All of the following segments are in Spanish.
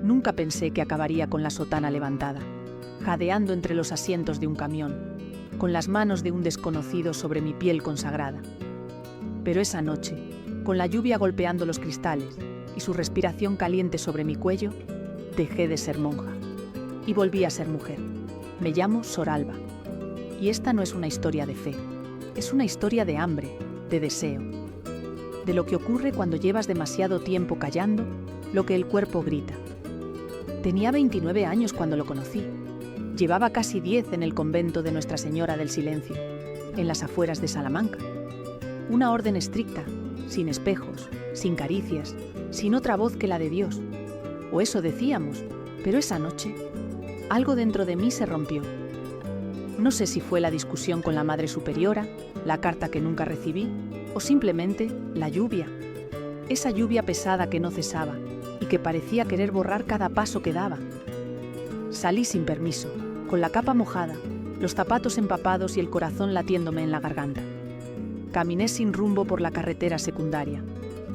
Nunca pensé que acabaría con la sotana levantada, jadeando entre los asientos de un camión, con las manos de un desconocido sobre mi piel consagrada. Pero esa noche, con la lluvia golpeando los cristales y su respiración caliente sobre mi cuello, dejé de ser monja y volví a ser mujer. Me llamo Sor Alba. Y esta no es una historia de fe, es una historia de hambre, de deseo, de lo que ocurre cuando llevas demasiado tiempo callando lo que el cuerpo grita. Tenía 29 años cuando lo conocí. Llevaba casi 10 en el convento de Nuestra Señora del Silencio, en las afueras de Salamanca. Una orden estricta, sin espejos, sin caricias, sin otra voz que la de Dios. O eso decíamos, pero esa noche, algo dentro de mí se rompió. No sé si fue la discusión con la Madre Superiora, la carta que nunca recibí, o simplemente la lluvia. Esa lluvia pesada que no cesaba y que parecía querer borrar cada paso que daba. Salí sin permiso, con la capa mojada, los zapatos empapados y el corazón latiéndome en la garganta. Caminé sin rumbo por la carretera secundaria.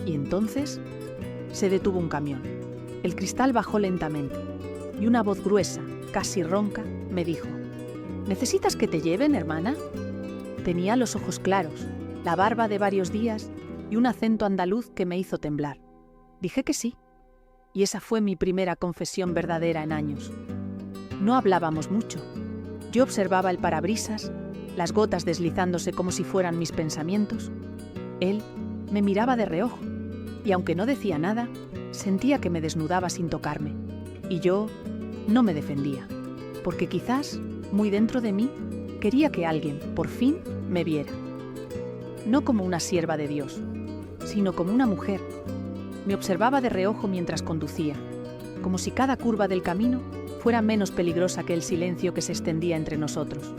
Y entonces se detuvo un camión. El cristal bajó lentamente y una voz gruesa, casi ronca, me dijo: ¿Necesitas que te lleven, hermana? Tenía los ojos claros, la barba de varios días y un acento andaluz que me hizo temblar. Dije que sí, y esa fue mi primera confesión verdadera en años. No hablábamos mucho. Yo observaba el parabrisas, las gotas deslizándose como si fueran mis pensamientos. Él me miraba de reojo, y aunque no decía nada, sentía que me desnudaba sin tocarme. Y yo no me defendía, porque quizás, muy dentro de mí, quería que alguien, por fin, me viera. No como una sierva de Dios, sino como una mujer. Me observaba de reojo mientras conducía, como si cada curva del camino fuera menos peligrosa que el silencio que se extendía entre nosotros.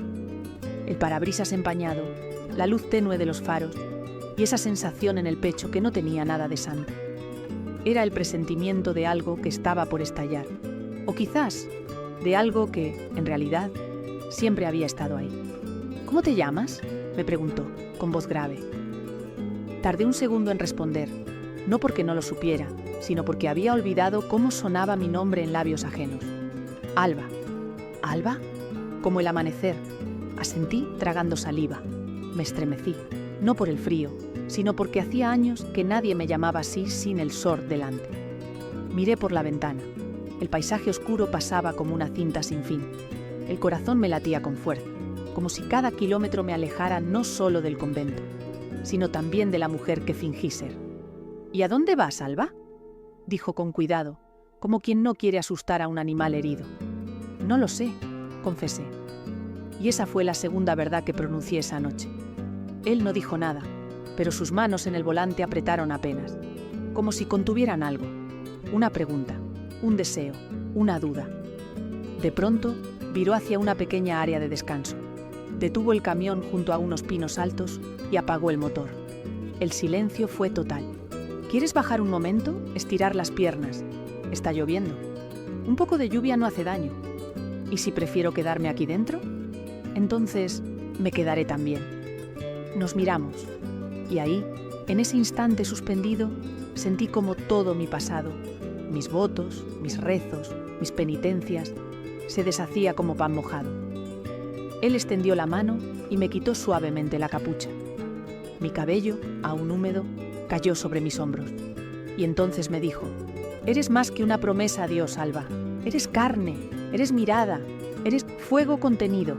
El parabrisas empañado, la luz tenue de los faros y esa sensación en el pecho que no tenía nada de santa. Era el presentimiento de algo que estaba por estallar, o quizás de algo que, en realidad, siempre había estado ahí. ¿Cómo te llamas?, me preguntó, con voz grave. Tardé un segundo en responder, no porque no lo supiera, sino porque había olvidado cómo sonaba mi nombre en labios ajenos. Alba. ¿Alba? Como el amanecer. Asentí tragando saliva. Me estremecí, no por el frío, sino porque hacía años que nadie me llamaba así sin el Sor delante. Miré por la ventana. El paisaje oscuro pasaba como una cinta sin fin. El corazón me latía con fuerza, como si cada kilómetro me alejara no solo del convento, sino también de la mujer que fingí ser. ¿Y a dónde vas, Alba?, dijo con cuidado, como quien no quiere asustar a un animal herido. No lo sé, confesé. Y esa fue la segunda verdad que pronuncié esa noche. Él no dijo nada, pero sus manos en el volante apretaron apenas, como si contuvieran algo, una pregunta, un deseo, una duda. De pronto, viró hacia una pequeña área de descanso. Detuvo el camión junto a unos pinos altos y apagó el motor. El silencio fue total. ¿Quieres bajar un momento? Estirar las piernas. Está lloviendo. Un poco de lluvia no hace daño. ¿Y si prefiero quedarme aquí dentro? Entonces, me quedaré también. Nos miramos. Y ahí, en ese instante suspendido, sentí como todo mi pasado, mis votos, mis rezos, mis penitencias, se deshacía como pan mojado. Él extendió la mano y me quitó suavemente la capucha. Mi cabello, aún húmedo, cayó sobre mis hombros. Y entonces me dijo: «Eres más que una promesa a Dios, Alba. Eres carne, eres mirada, eres fuego contenido».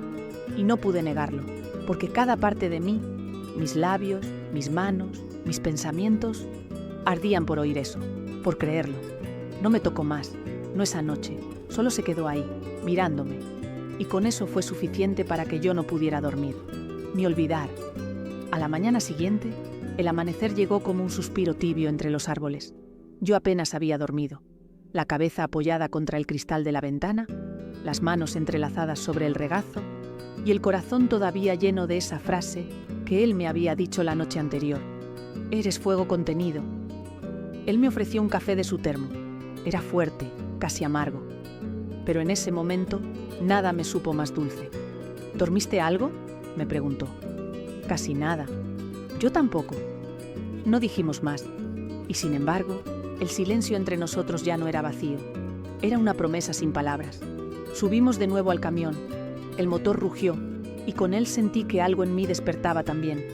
Y no pude negarlo, porque cada parte de mí, mis labios, mis manos, mis pensamientos, ardían por oír eso, por creerlo. No me tocó más, no esa noche, solo se quedó ahí, mirándome. Y con eso fue suficiente para que yo no pudiera dormir, ni olvidar. A la mañana siguiente, el amanecer llegó como un suspiro tibio entre los árboles. Yo apenas había dormido, la cabeza apoyada contra el cristal de la ventana, las manos entrelazadas sobre el regazo y el corazón todavía lleno de esa frase que él me había dicho la noche anterior: «Eres fuego contenido». Él me ofreció un café de su termo. Era fuerte, casi amargo. Pero en ese momento, nada me supo más dulce. «¿Dormiste algo?», me preguntó. «Casi nada». «Yo tampoco». No dijimos más, y sin embargo, el silencio entre nosotros ya no era vacío. Era una promesa sin palabras. Subimos de nuevo al camión. El motor rugió, y con él sentí que algo en mí despertaba también.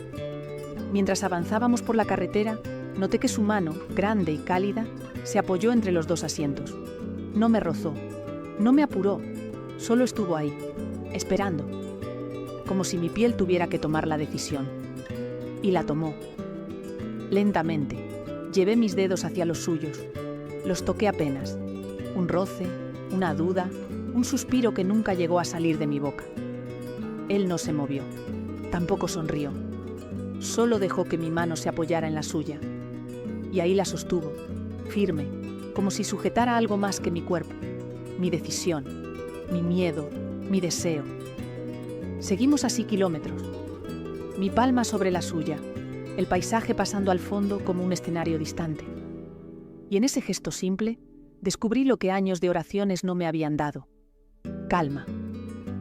Mientras avanzábamos por la carretera, noté que su mano, grande y cálida, se apoyó entre los dos asientos. No me rozó, no me apuró, solo estuvo ahí, esperando, como si mi piel tuviera que tomar la decisión. Y la tomó. Lentamente, llevé mis dedos hacia los suyos. Los toqué apenas. Un roce, una duda, un suspiro que nunca llegó a salir de mi boca. Él no se movió, tampoco sonrió. Solo dejó que mi mano se apoyara en la suya. Y ahí la sostuvo, firme, como si sujetara algo más que mi cuerpo, mi decisión, mi miedo, mi deseo. Seguimos así kilómetros. Mi palma sobre la suya, el paisaje pasando al fondo como un escenario distante. Y en ese gesto simple, descubrí lo que años de oraciones no me habían dado: calma.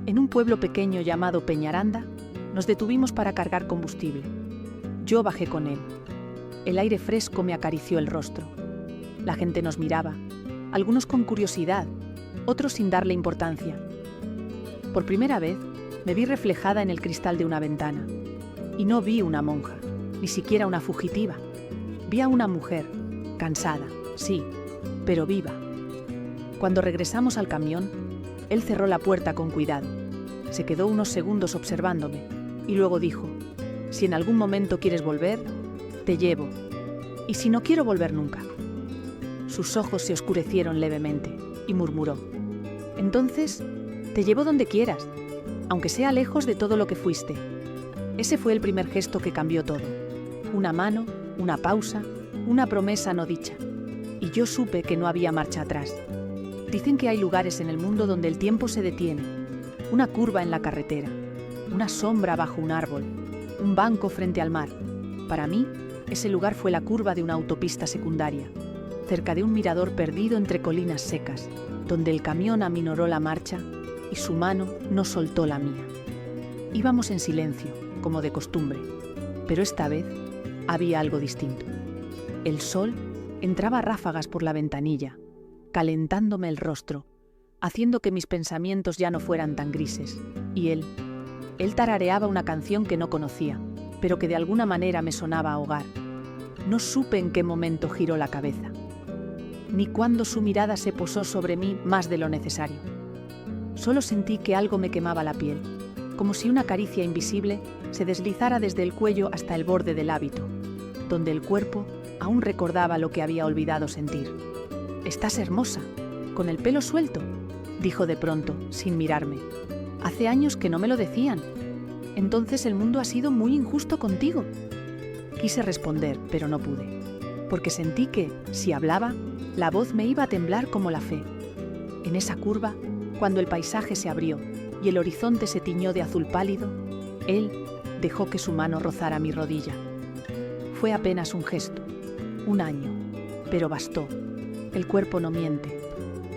En un pueblo pequeño llamado Peñaranda, nos detuvimos para cargar combustible. Yo bajé con él. El aire fresco me acarició el rostro. La gente nos miraba, algunos con curiosidad, otros sin darle importancia. Por primera vez, me vi reflejada en el cristal de una ventana. Y no vi una monja, ni siquiera una fugitiva. Vi a una mujer, cansada, sí, pero viva. Cuando regresamos al camión, él cerró la puerta con cuidado. Se quedó unos segundos observándome y luego dijo: si en algún momento quieres volver, te llevo. Y si no quiero volver nunca. Sus ojos se oscurecieron levemente y murmuró: entonces, te llevo donde quieras, aunque sea lejos de todo lo que fuiste. Ese fue el primer gesto que cambió todo. Una mano, una pausa, una promesa no dicha. Y yo supe que no había marcha atrás. Dicen que hay lugares en el mundo donde el tiempo se detiene. Una curva en la carretera, una sombra bajo un árbol, un banco frente al mar. Para mí, ese lugar fue la curva de una autopista secundaria, cerca de un mirador perdido entre colinas secas, donde el camión aminoró la marcha y su mano no soltó la mía. Íbamos en silencio, como de costumbre, pero esta vez había algo distinto. El sol entraba a ráfagas por la ventanilla, calentándome el rostro, haciendo que mis pensamientos ya no fueran tan grises. Y él tarareaba una canción que no conocía, pero que de alguna manera me sonaba a hogar. No supe en qué momento giró la cabeza, ni cuándo su mirada se posó sobre mí más de lo necesario. Solo sentí que algo me quemaba la piel, como si una caricia invisible se deslizara desde el cuello hasta el borde del hábito, donde el cuerpo aún recordaba lo que había olvidado sentir. «Estás hermosa, con el pelo suelto», dijo de pronto, sin mirarme. «Hace años que no me lo decían. Entonces el mundo ha sido muy injusto contigo». Quise responder, pero no pude, porque sentí que, si hablaba, la voz me iba a temblar como la fe. En esa curva, cuando el paisaje se abrió y el horizonte se tiñó de azul pálido, él dejó que su mano rozara mi rodilla. Fue apenas un gesto, un año, pero bastó. El cuerpo no miente,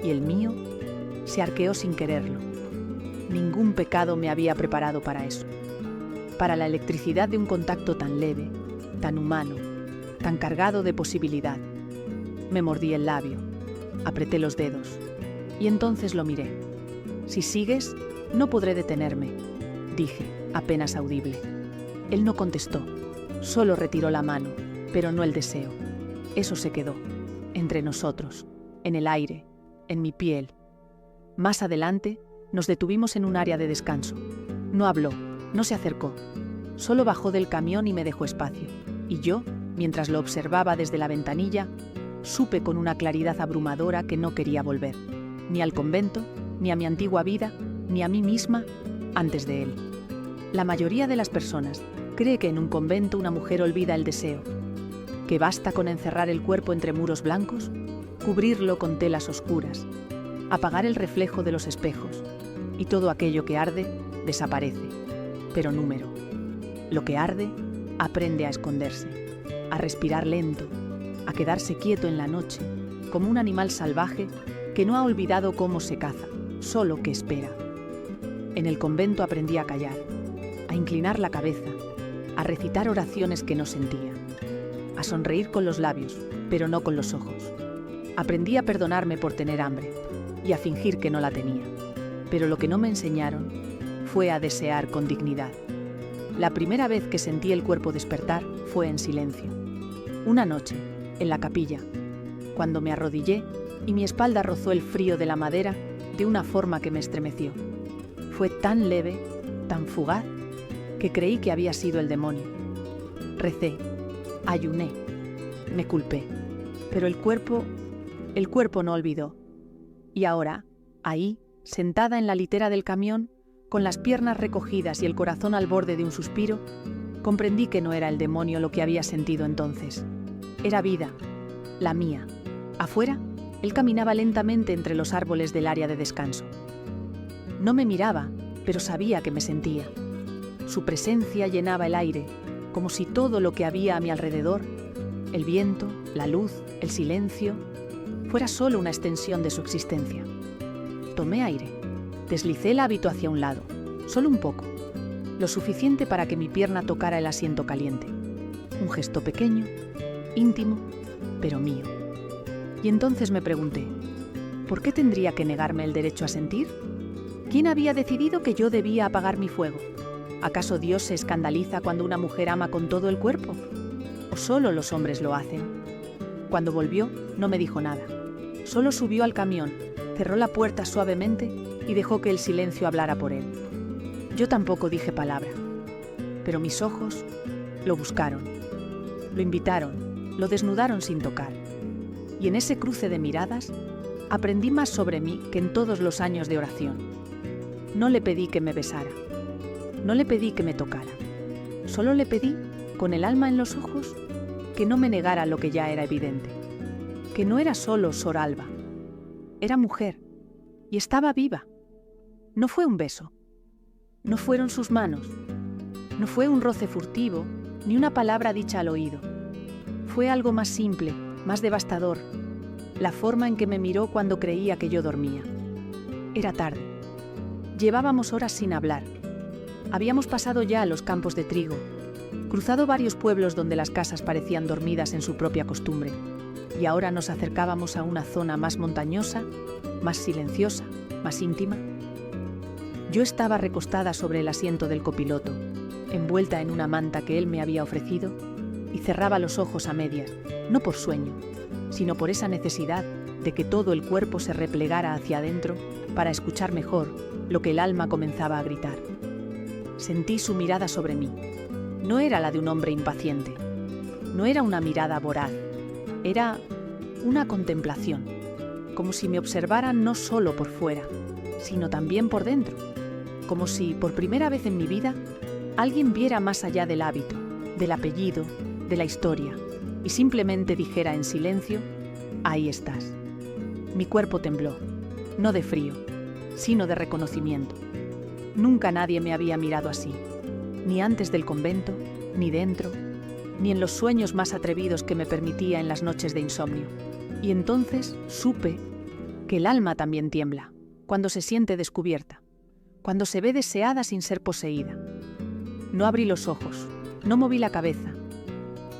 y el mío se arqueó sin quererlo. Ningún pecado me había preparado para eso, para la electricidad de un contacto tan leve, tan humano, tan cargado de posibilidad. Me mordí el labio, apreté los dedos, y entonces lo miré. «Si sigues, no podré detenerme», dije, apenas audible. Él no contestó, solo retiró la mano, pero no el deseo. Eso se quedó, entre nosotros, en el aire, en mi piel. Más adelante, nos detuvimos en un área de descanso. No habló, no se acercó, solo bajó del camión y me dejó espacio. Y yo, mientras lo observaba desde la ventanilla, supe con una claridad abrumadora que no quería volver, ni al convento, ni a mi antigua vida, ni a mí misma, antes de él. La mayoría de las personas cree que en un convento una mujer olvida el deseo, que basta con encerrar el cuerpo entre muros blancos, cubrirlo con telas oscuras, apagar el reflejo de los espejos, y todo aquello que arde desaparece. Pero número. Lo que arde aprende a esconderse, a respirar lento, a quedarse quieto en la noche, como un animal salvaje que no ha olvidado cómo se caza, solo que espera. En el convento aprendí a callar, a inclinar la cabeza, a recitar oraciones que no sentía, a sonreír con los labios, pero no con los ojos. Aprendí a perdonarme por tener hambre, y a fingir que no la tenía. Pero lo que no me enseñaron fue a desear con dignidad. La primera vez que sentí el cuerpo despertar fue en silencio. Una noche, en la capilla, cuando me arrodillé y mi espalda rozó el frío de la madera de una forma que me estremeció. Fue tan leve, tan fugaz, que creí que había sido el demonio. Recé, ayuné, me culpé, pero el cuerpo no olvidó. Y ahora, ahí, sentada en la litera del camión, con las piernas recogidas y el corazón al borde de un suspiro, comprendí que no era el demonio lo que había sentido entonces. Era vida, la mía. Afuera, él caminaba lentamente entre los árboles del área de descanso. No me miraba, pero sabía que me sentía. Su presencia llenaba el aire, como si todo lo que había a mi alrededor, el viento, la luz, el silencio, fuera solo una extensión de su existencia. Tomé aire, deslicé el hábito hacia un lado, solo un poco, lo suficiente para que mi pierna tocara el asiento caliente. Un gesto pequeño, íntimo, pero mío. Y entonces me pregunté, ¿por qué tendría que negarme el derecho a sentir? ¿Quién había decidido que yo debía apagar mi fuego? ¿Acaso Dios se escandaliza cuando una mujer ama con todo el cuerpo? ¿O solo los hombres lo hacen? Cuando volvió, no me dijo nada. Solo subió al camión, cerró la puerta suavemente y dejó que el silencio hablara por él. Yo tampoco dije palabra, pero mis ojos lo buscaron, lo invitaron, lo desnudaron sin tocar. Y en ese cruce de miradas, aprendí más sobre mí que en todos los años de oración. No le pedí que me besara, no le pedí que me tocara, solo le pedí, con el alma en los ojos, que no me negara lo que ya era evidente, que no era solo Sor Alba, era mujer y estaba viva. No fue un beso, no fueron sus manos, no fue un roce furtivo, ni una palabra dicha al oído. Fue algo más simple, más devastador, la forma en que me miró cuando creía que yo dormía. Era tarde. Llevábamos horas sin hablar. Habíamos pasado ya a los campos de trigo, cruzado varios pueblos donde las casas parecían dormidas en su propia costumbre, y ahora nos acercábamos a una zona más montañosa, más silenciosa, más íntima. Yo estaba recostada sobre el asiento del copiloto, envuelta en una manta que él me había ofrecido, y cerraba los ojos a medias, no por sueño, sino por esa necesidad de que todo el cuerpo se replegara hacia adentro para escuchar mejor lo que el alma comenzaba a gritar. Sentí su mirada sobre mí. No era la de un hombre impaciente, no era una mirada voraz, era una contemplación, como si me observaran no solo por fuera, sino también por dentro, como si, por primera vez en mi vida, alguien viera más allá del hábito, del apellido, de la historia, y simplemente dijera en silencio, ahí estás. Mi cuerpo tembló, no de frío, sino de reconocimiento. Nunca nadie me había mirado así, ni antes del convento, ni dentro, ni en los sueños más atrevidos que me permitía en las noches de insomnio. Y entonces supe que el alma también tiembla, cuando se siente descubierta, cuando se ve deseada sin ser poseída. No abrí los ojos, no moví la cabeza,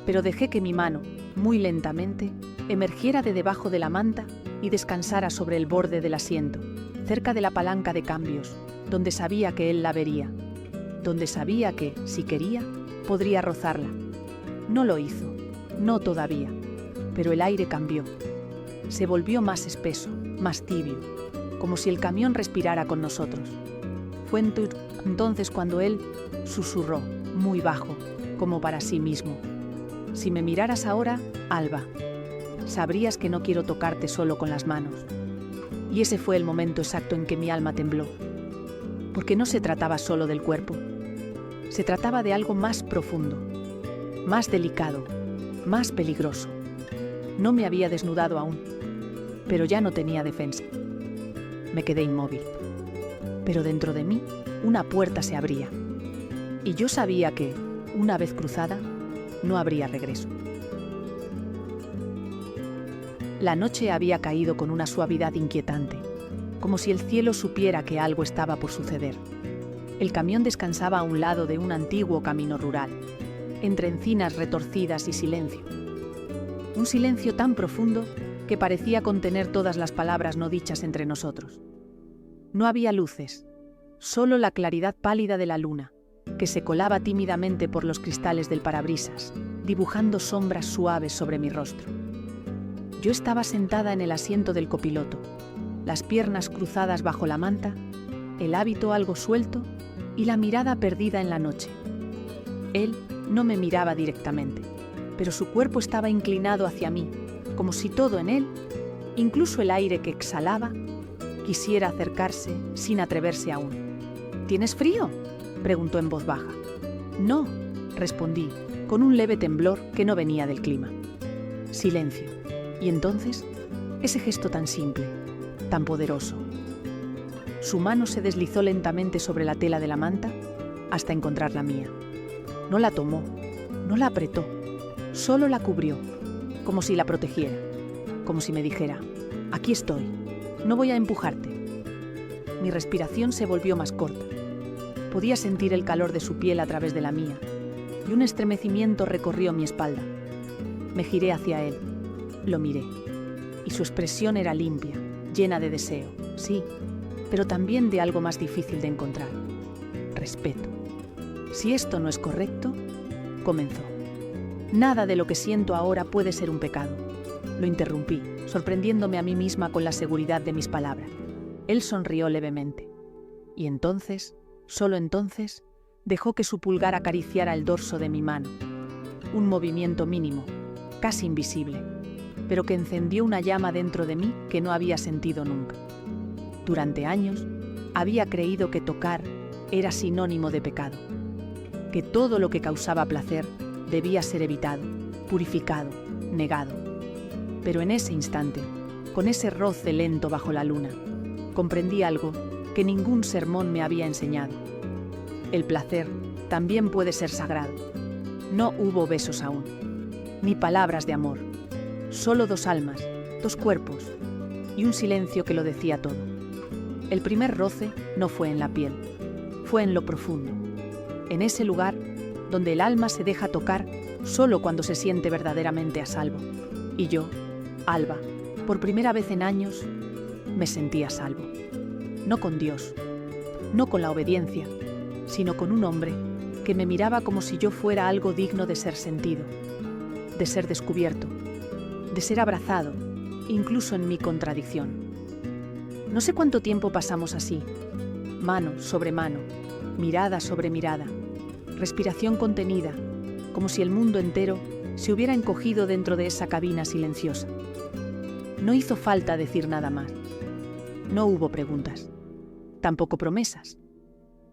pero dejé que mi mano, muy lentamente, emergiera de debajo de la manta y descansara sobre el borde del asiento, cerca de la palanca de cambios, donde sabía que él la vería, donde sabía que, si quería, podría rozarla. No lo hizo, no todavía, pero el aire cambió. Se volvió más espeso, más tibio, como si el camión respirara con nosotros. Fue entonces cuando él susurró, muy bajo, como para sí mismo: si me miraras ahora, Alba, sabrías que no quiero tocarte solo con las manos. Y ese fue el momento exacto en que mi alma tembló, porque no se trataba solo del cuerpo, se trataba de algo más profundo, más delicado, más peligroso. No me había desnudado aún, pero ya no tenía defensa. Me quedé inmóvil, pero dentro de mí una puerta se abría, y yo sabía que, una vez cruzada, no habría regreso. La noche había caído con una suavidad inquietante, como si el cielo supiera que algo estaba por suceder. El camión descansaba a un lado de un antiguo camino rural, entre encinas retorcidas y silencio. Un silencio tan profundo que parecía contener todas las palabras no dichas entre nosotros. No había luces, solo la claridad pálida de la luna, que se colaba tímidamente por los cristales del parabrisas, dibujando sombras suaves sobre mi rostro. Yo estaba sentada en el asiento del copiloto, las piernas cruzadas bajo la manta, el hábito algo suelto y la mirada perdida en la noche. Él no me miraba directamente, pero su cuerpo estaba inclinado hacia mí, como si todo en él, incluso el aire que exhalaba, quisiera acercarse sin atreverse aún. ¿Tienes frío?, preguntó en voz baja. No, respondí, con un leve temblor que no venía del clima. Silencio. Y entonces, ese gesto tan simple, tan poderoso. Su mano se deslizó lentamente sobre la tela de la manta hasta encontrar la mía. No la tomó, no la apretó, solo la cubrió, como si la protegiera, como si me dijera: aquí estoy, no voy a empujarte. Mi respiración se volvió más corta. Podía sentir el calor de su piel a través de la mía, y un estremecimiento recorrió mi espalda. Me giré hacia él, lo miré, y su expresión era limpia, llena de deseo, sí, pero también de algo más difícil de encontrar: respeto. Si esto no es correcto, comenzó. Nada de lo que siento ahora puede ser un pecado. Lo interrumpí, sorprendiéndome a mí misma con la seguridad de mis palabras. Él sonrió levemente. Y entonces, solo entonces, dejó que su pulgar acariciara el dorso de mi mano. Un movimiento mínimo, casi invisible, pero que encendió una llama dentro de mí que no había sentido nunca. Durante años, había creído que tocar era sinónimo de pecado, que todo lo que causaba placer debía ser evitado, purificado, negado. Pero en ese instante, con ese roce lento bajo la luna, comprendí algo que ningún sermón me había enseñado. El placer también puede ser sagrado. No hubo besos aún, ni palabras de amor, solo dos almas, dos cuerpos y un silencio que lo decía todo. El primer roce no fue en la piel, fue en lo profundo, en ese lugar donde el alma se deja tocar solo cuando se siente verdaderamente a salvo. Y yo, Alba, por primera vez en años, me sentí a salvo. No con Dios, no con la obediencia, sino con un hombre que me miraba como si yo fuera algo digno de ser sentido, de ser descubierto, de ser abrazado, incluso en mi contradicción. No sé cuánto tiempo pasamos así, mano sobre mano, mirada sobre mirada, respiración contenida, como si el mundo entero se hubiera encogido dentro de esa cabina silenciosa. No hizo falta decir nada más. No hubo preguntas, tampoco promesas,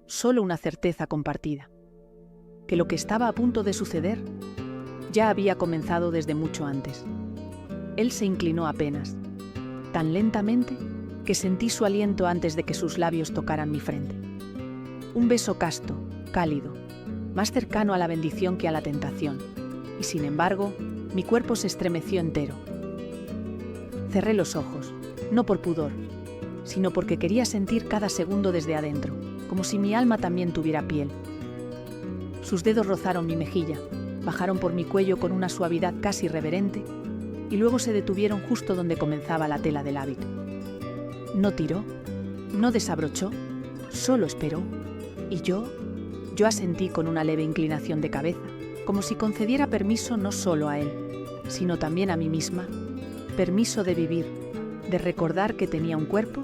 solo una certeza compartida, que lo que estaba a punto de suceder ya había comenzado desde mucho antes. Él se inclinó apenas, tan lentamente que sentí su aliento antes de que sus labios tocaran mi frente. Un beso casto, cálido, más cercano a la bendición que a la tentación, y sin embargo, mi cuerpo se estremeció entero. Cerré los ojos, no por pudor, sino porque quería sentir cada segundo desde adentro, como si mi alma también tuviera piel. Sus dedos rozaron mi mejilla, bajaron por mi cuello con una suavidad casi reverente, y luego se detuvieron justo donde comenzaba la tela del hábito. No tiró, no desabrochó, solo esperó, y yo asentí con una leve inclinación de cabeza, como si concediera permiso no solo a él, sino también a mí misma, permiso de vivir, de recordar que tenía un cuerpo,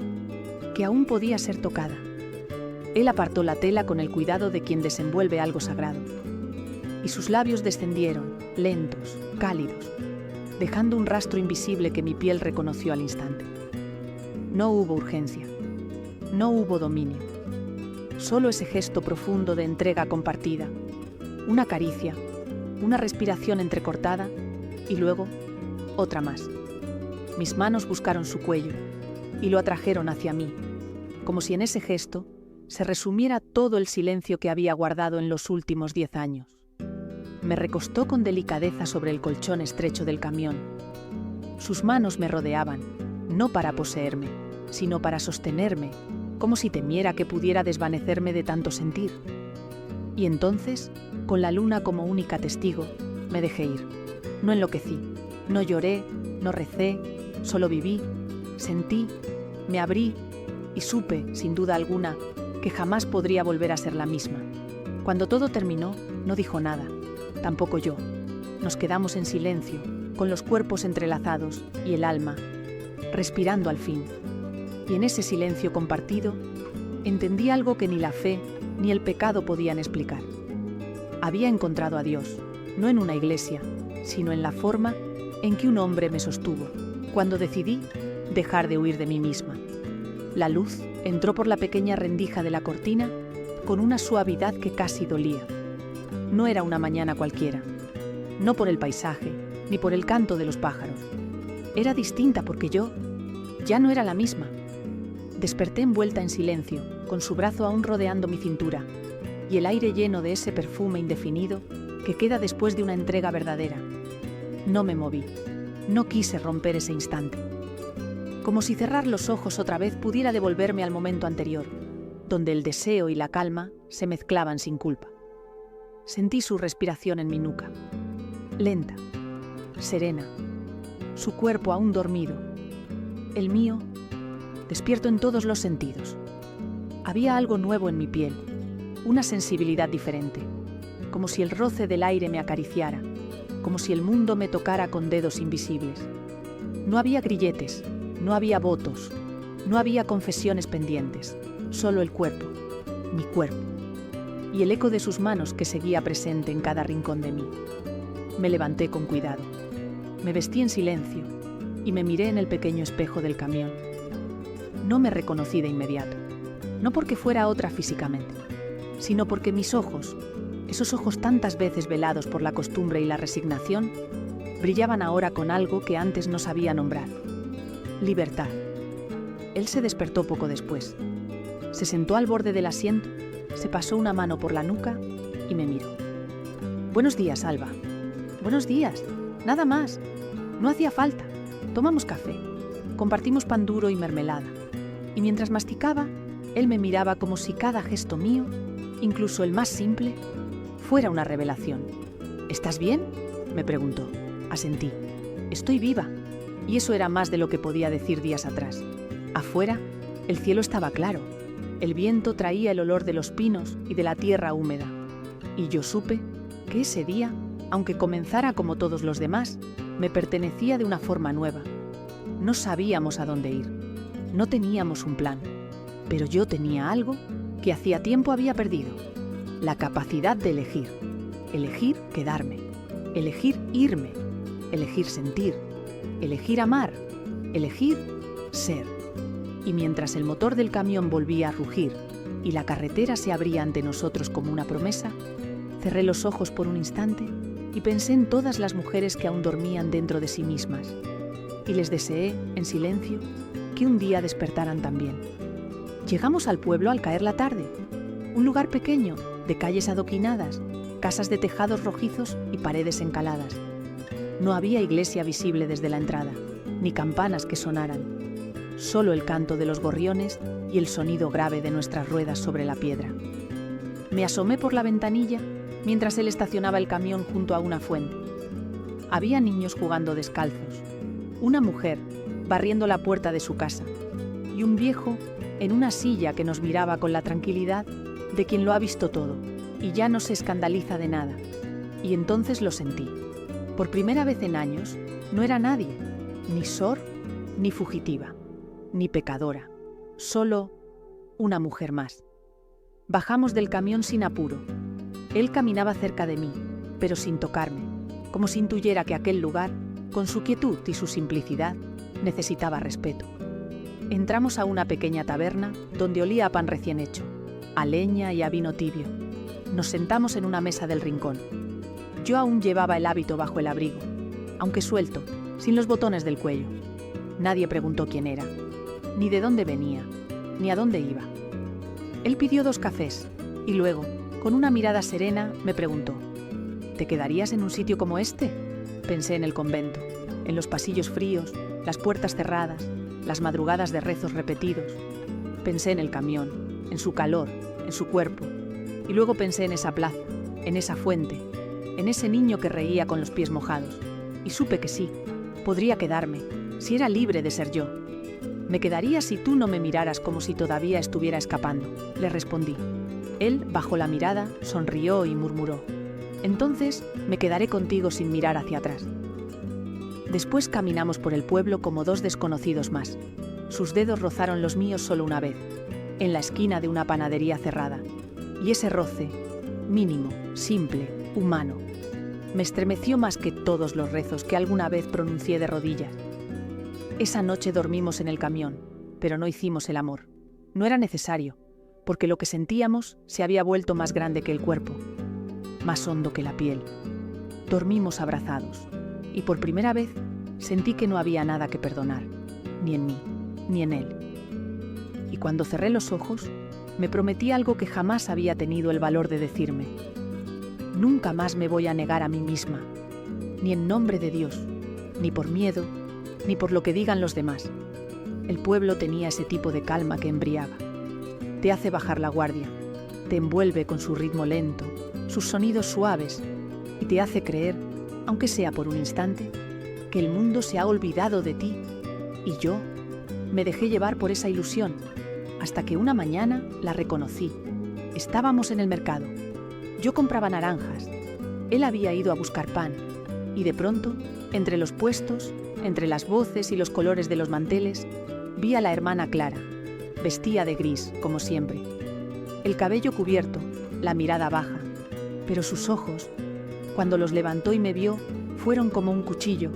que aún podía ser tocada. Él apartó la tela con el cuidado de quien desenvuelve algo sagrado, y sus labios descendieron, lentos, cálidos, dejando un rastro invisible que mi piel reconoció al instante. No hubo urgencia, no hubo dominio, solo ese gesto profundo de entrega compartida, una caricia, una respiración entrecortada y luego otra más. Mis manos buscaron su cuello y lo atrajeron hacia mí, como si en ese gesto se resumiera todo el silencio que había guardado en los últimos 10 años. Me recostó con delicadeza sobre el colchón estrecho del camión. Sus manos me rodeaban, no para poseerme, sino para sostenerme, como si temiera que pudiera desvanecerme de tanto sentir. Y entonces, con la luna como única testigo, me dejé ir. No enloquecí, no lloré, no recé, Solo viví, sentí, me abrí y supe, sin duda alguna, que jamás podría volver a ser la misma. Cuando todo terminó, no dijo nada, tampoco yo. Nos quedamos en silencio, con los cuerpos entrelazados y el alma, respirando al fin. Y en ese silencio compartido, entendí algo que ni la fe ni el pecado podían explicar. Había encontrado a Dios, no en una iglesia, sino en la forma en que un hombre me sostuvo, cuando decidí dejar de huir de mí misma. La luz entró por la pequeña rendija de la cortina con una suavidad que casi dolía. No era una mañana cualquiera, no por el paisaje, ni por el canto de los pájaros. Era distinta porque yo ya no era la misma. Desperté envuelta en silencio, con su brazo aún rodeando mi cintura, y el aire lleno de ese perfume indefinido que queda después de una entrega verdadera. No me moví, no quise romper ese instante. Como si cerrar los ojos otra vez pudiera devolverme al momento anterior, donde el deseo y la calma se mezclaban sin culpa. Sentí su respiración en mi nuca, lenta, serena, su cuerpo aún dormido, el mío despierto en todos los sentidos. Había algo nuevo en mi piel, una sensibilidad diferente, como si el roce del aire me acariciara, como si el mundo me tocara con dedos invisibles. No había grilletes, no había votos, no había confesiones pendientes, solo el cuerpo, mi cuerpo, y el eco de sus manos que seguía presente en cada rincón de mí. Me levanté con cuidado, me vestí en silencio y me miré en el pequeño espejo del camión. No me reconocí de inmediato, no porque fuera otra físicamente, sino porque mis ojos, esos ojos tantas veces velados por la costumbre y la resignación, brillaban ahora con algo que antes no sabía nombrar: libertad. Él se despertó poco después. Se sentó al borde del asiento, se pasó una mano por la nuca y me miró. «Buenos días, Alba». «Buenos días. Nada más. No hacía falta. Tomamos café. Compartimos pan duro y mermelada. Y mientras masticaba, él me miraba como si cada gesto mío, incluso el más simple, fuera una revelación. «¿Estás bien?», me preguntó. Asentí. «Estoy viva». Y eso era más de lo que podía decir días atrás. Afuera, el cielo estaba claro. El viento traía el olor de los pinos y de la tierra húmeda. Y yo supe que ese día, aunque comenzara como todos los demás, me pertenecía de una forma nueva. No sabíamos a dónde ir. No teníamos un plan. Pero yo tenía algo que hacía tiempo había perdido: la capacidad de elegir. Elegir quedarme. Elegir irme. Elegir sentir. Elegir amar. Elegir ser. Y mientras el motor del camión volvía a rugir y la carretera se abría ante nosotros como una promesa, cerré los ojos por un instante y pensé en todas las mujeres que aún dormían dentro de sí mismas, y les deseé, en silencio, que un día despertaran también. Llegamos al pueblo al caer la tarde, un lugar pequeño, de calles adoquinadas, casas de tejados rojizos y paredes encaladas. No había iglesia visible desde la entrada, ni campanas que sonaran, solo el canto de los gorriones y el sonido grave de nuestras ruedas sobre la piedra. Me asomé por la ventanilla mientras él estacionaba el camión junto a una fuente. Había niños jugando descalzos, una mujer barriendo la puerta de su casa y un viejo en una silla que nos miraba con la tranquilidad de quien lo ha visto todo y ya no se escandaliza de nada. Y entonces lo sentí. Por primera vez en años, no era nadie, ni sor, ni fugitiva, ni pecadora, solo una mujer más. Bajamos del camión sin apuro. Él caminaba cerca de mí, pero sin tocarme, como si intuyera que aquel lugar, con su quietud y su simplicidad, necesitaba respeto. Entramos a una pequeña taberna donde olía a pan recién hecho, a leña y a vino tibio. Nos sentamos en una mesa del rincón. Yo aún llevaba el hábito bajo el abrigo, aunque suelto, sin los botones del cuello. Nadie preguntó quién era, ni de dónde venía, ni a dónde iba. Él pidió 2 cafés y luego, con una mirada serena, me preguntó: ¿te quedarías en un sitio como este? Pensé en el convento, en los pasillos fríos, las puertas cerradas, las madrugadas de rezos repetidos. Pensé en el camión, en su calor, en su cuerpo. Y luego pensé en esa plaza, en esa fuente, en ese niño que reía con los pies mojados. Y supe que sí, podría quedarme, si era libre de ser yo. Me quedaría si tú no me miraras como si todavía estuviera escapando, le respondí. Él bajó la mirada, sonrió y murmuró: entonces me quedaré contigo sin mirar hacia atrás. Después caminamos por el pueblo como dos desconocidos más. Sus dedos rozaron los míos solo una vez, en la esquina de una panadería cerrada. Y ese roce, mínimo, simple, humano, me estremeció más que todos los rezos que alguna vez pronuncié de rodillas. Esa noche dormimos en el camión, pero no hicimos el amor. No era necesario, porque lo que sentíamos se había vuelto más grande que el cuerpo, más hondo que la piel. Dormimos abrazados, y por primera vez sentí que no había nada que perdonar, ni en mí, ni en él. Y cuando cerré los ojos, me prometí algo que jamás había tenido el valor de decirme: nunca más me voy a negar a mí misma, ni en nombre de Dios, ni por miedo, ni por lo que digan los demás. El pueblo tenía ese tipo de calma que embriaga. Te hace bajar la guardia, te envuelve con su ritmo lento, sus sonidos suaves, y te hace creer, aunque sea por un instante, que el mundo se ha olvidado de ti. Y yo me dejé llevar por esa ilusión, hasta que una mañana la reconocí. Estábamos en el mercado. Yo compraba naranjas. Él había ido a buscar pan. Y de pronto, entre los puestos, entre las voces y los colores de los manteles, vi a la hermana Clara. Vestía de gris, como siempre. El cabello cubierto, la mirada baja. Pero sus ojos, cuando los levantó y me vio, fueron como un cuchillo.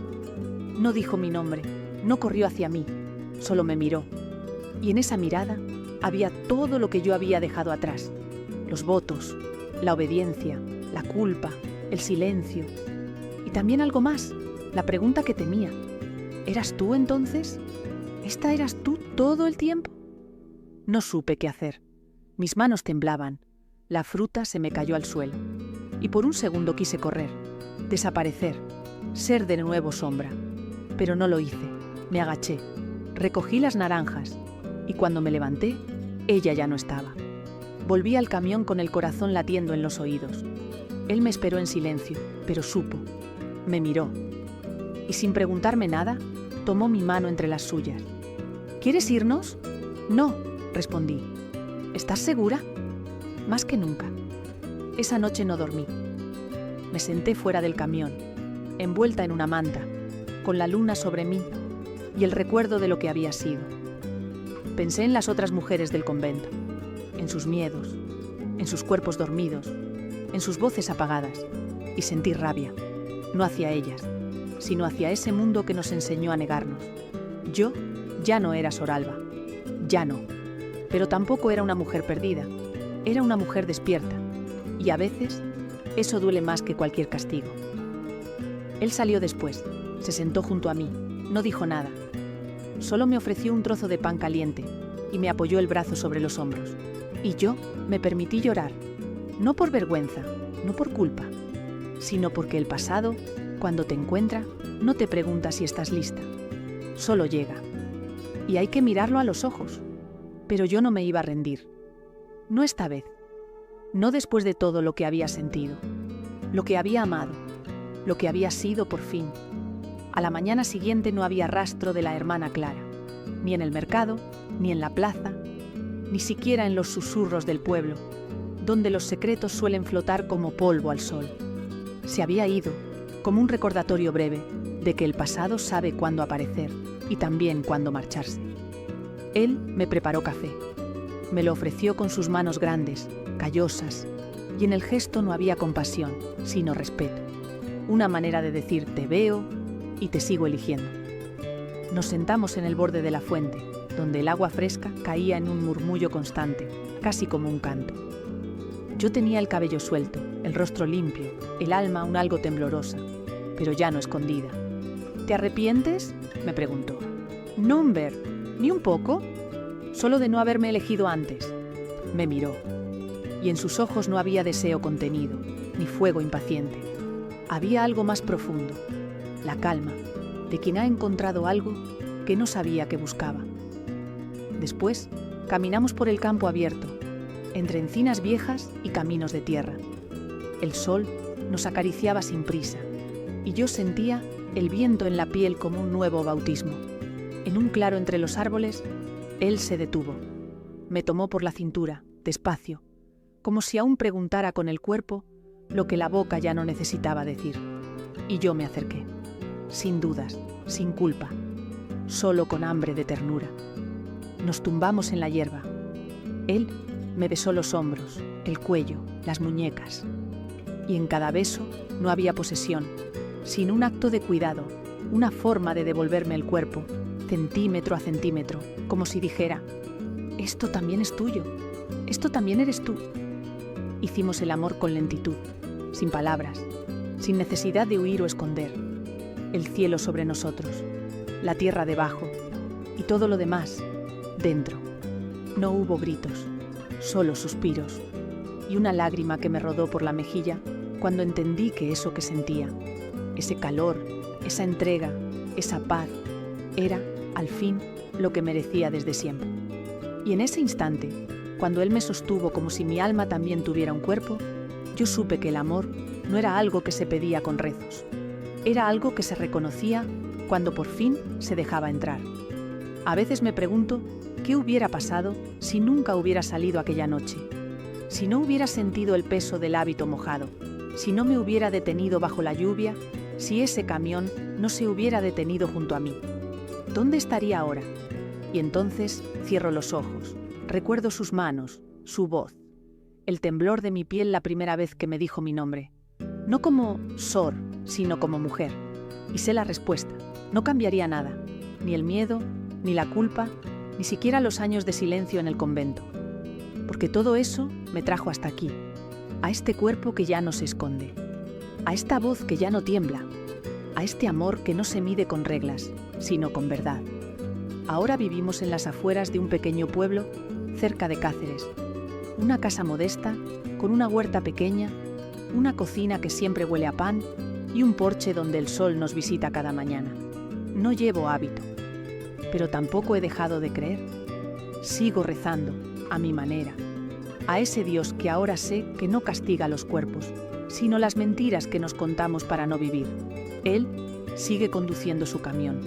No dijo mi nombre, no corrió hacia mí, solo me miró. Y en esa mirada había todo lo que yo había dejado atrás. Los votos, la obediencia, la culpa, el silencio. Y también algo más, la pregunta que temía. ¿Eras tú entonces? ¿Esta eras tú todo el tiempo? No supe qué hacer. Mis manos temblaban. La fruta se me cayó al suelo. Y por un segundo quise correr, desaparecer, ser de nuevo sombra. Pero no lo hice. Me agaché, recogí las naranjas, y cuando me levanté, ella ya no estaba. Volví al camión con el corazón latiendo en los oídos. Él me esperó en silencio, pero supo. Me miró. Y sin preguntarme nada, tomó mi mano entre las suyas. ¿Quieres irnos? No, respondí. ¿Estás segura? Más que nunca. Esa noche no dormí. Me senté fuera del camión, envuelta en una manta, con la luna sobre mí y el recuerdo de lo que había sido. Pensé en las otras mujeres del convento, en sus miedos, en sus cuerpos dormidos, en sus voces apagadas, y sentí rabia, no hacia ellas, sino hacia ese mundo que nos enseñó a negarnos. Yo ya no era Soralba, ya no, pero tampoco era una mujer perdida, era una mujer despierta, y a veces eso duele más que cualquier castigo. Él salió después, se sentó junto a mí, no dijo nada. Solo me ofreció un trozo de pan caliente y me apoyó el brazo sobre los hombros. Y yo me permití llorar, no por vergüenza, no por culpa, sino porque el pasado, cuando te encuentra, no te pregunta si estás lista. Solo llega. Y hay que mirarlo a los ojos. Pero yo no me iba a rendir. No esta vez. No después de todo lo que había sentido, lo que había amado, lo que había sido por fin. A la mañana siguiente no había rastro de la hermana Clara, ni en el mercado, ni en la plaza, ni siquiera en los susurros del pueblo, donde los secretos suelen flotar como polvo al sol. Se había ido, como un recordatorio breve, de que el pasado sabe cuándo aparecer y también cuándo marcharse. Él me preparó café. Me lo ofreció con sus manos grandes, callosas, y en el gesto no había compasión, sino respeto. Una manera de decir te veo y te sigo eligiendo. Nos sentamos en el borde de la fuente, donde el agua fresca caía en un murmullo constante, casi como un canto. Yo tenía el cabello suelto, el rostro limpio, el alma un algo temblorosa, pero ya no escondida. ¿Te arrepientes?, me preguntó. No, Humber, ni un poco. Solo de no haberme elegido antes. Me miró, y en sus ojos no había deseo contenido, ni fuego impaciente. Había algo más profundo, la calma, de quien ha encontrado algo que no sabía que buscaba. Después, caminamos por el campo abierto, entre encinas viejas y caminos de tierra. El sol nos acariciaba sin prisa, y yo sentía el viento en la piel como un nuevo bautismo. En un claro entre los árboles, él se detuvo. Me tomó por la cintura, despacio, como si aún preguntara con el cuerpo lo que la boca ya no necesitaba decir. Y yo me acerqué, sin dudas, sin culpa, solo con hambre de ternura. Nos tumbamos en la hierba. Él me besó los hombros, el cuello, las muñecas. Y en cada beso no había posesión, sino un acto de cuidado, una forma de devolverme el cuerpo, centímetro a centímetro, como si dijera: esto también es tuyo, esto también eres tú. Hicimos el amor con lentitud, sin palabras, sin necesidad de huir o esconder. El cielo sobre nosotros, la tierra debajo y todo lo demás dentro. No hubo gritos, solo suspiros y una lágrima que me rodó por la mejilla cuando entendí que eso que sentía, ese calor, esa entrega, esa paz, era, al fin, lo que merecía desde siempre. Y en ese instante, cuando él me sostuvo como si mi alma también tuviera un cuerpo, yo supe que el amor no era algo que se pedía con rezos. Era algo que se reconocía cuando por fin se dejaba entrar. A veces me pregunto qué hubiera pasado si nunca hubiera salido aquella noche, si no hubiera sentido el peso del hábito mojado, si no me hubiera detenido bajo la lluvia, si ese camión no se hubiera detenido junto a mí. ¿Dónde estaría ahora? Y entonces cierro los ojos, recuerdo sus manos, su voz, el temblor de mi piel la primera vez que me dijo mi nombre. No como Sor, sino como mujer. Y sé la respuesta. No cambiaría nada. Ni el miedo, ni la culpa, ni siquiera los años de silencio en el convento. Porque todo eso me trajo hasta aquí, a este cuerpo que ya no se esconde, a esta voz que ya no tiembla, a este amor que no se mide con reglas, sino con verdad. Ahora vivimos en las afueras de un pequeño pueblo, cerca de Cáceres. Una casa modesta, con una huerta pequeña, una cocina que siempre huele a pan y un porche donde el sol nos visita cada mañana. No llevo hábito, pero tampoco he dejado de creer. Sigo rezando, a mi manera, a ese Dios que ahora sé que no castiga los cuerpos, sino las mentiras que nos contamos para no vivir. Él sigue conduciendo su camión.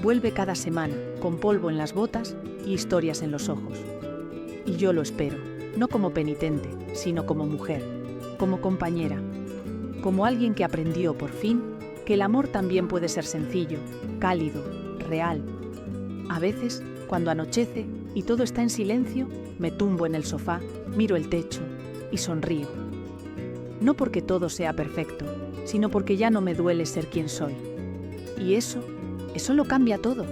Vuelve cada semana, con polvo en las botas y historias en los ojos. Y yo lo espero, no como penitente, sino como mujer, como compañera, como alguien que aprendió por fin que el amor también puede ser sencillo, cálido, real. A veces, cuando anochece y todo está en silencio, me tumbo en el sofá, miro el techo y sonrío. No porque todo sea perfecto, sino porque ya no me duele ser quien soy. Y eso lo cambia todo.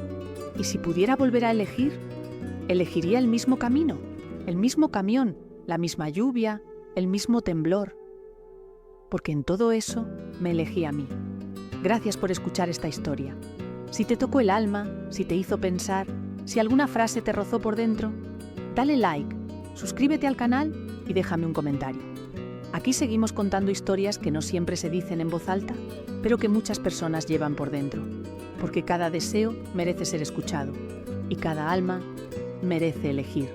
Y si pudiera volver a elegir, elegiría el mismo camino, el mismo camión, la misma lluvia, el mismo temblor. Porque en todo eso me elegí a mí. Gracias por escuchar esta historia. Si te tocó el alma, si te hizo pensar, si alguna frase te rozó por dentro, dale like, suscríbete al canal y déjame un comentario. Aquí seguimos contando historias que no siempre se dicen en voz alta, pero que muchas personas llevan por dentro. Porque cada deseo merece ser escuchado y cada alma merece elegir.